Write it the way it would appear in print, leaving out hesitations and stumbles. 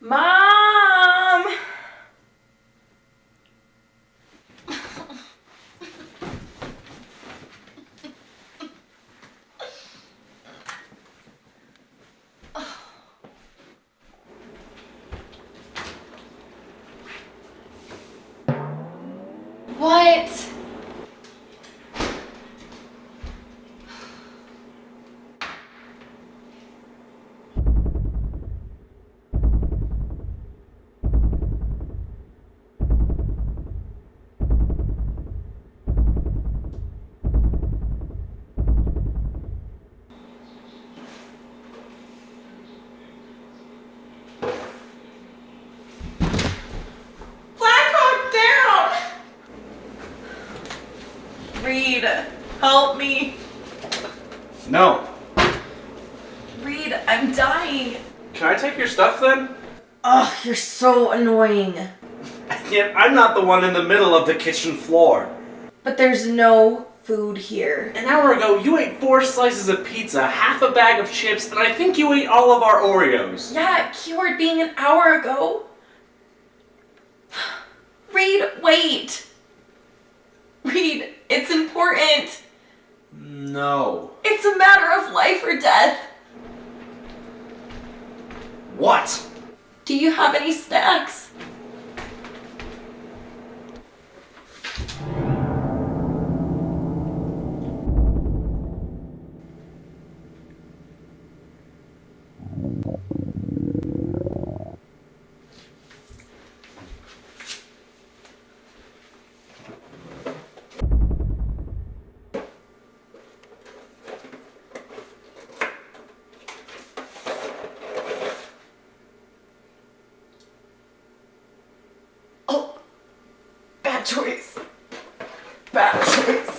Mom! What? Blackhawk down! Reed, help me. No. Reed, I'm dying. Can I take your stuff then? Ugh, you're so annoying. Yet I'm not the one in the middle of the kitchen floor. But there's no food here. An hour ago, you ate 4 slices of pizza, half a bag of chips, and I think you ate all of our Oreos. Yeah, keyword being an hour ago. Reed, wait. Reed, it's important. No. It's a matter of life or death. What? Do you have any snacks? Oh, bad choice. Bad choice.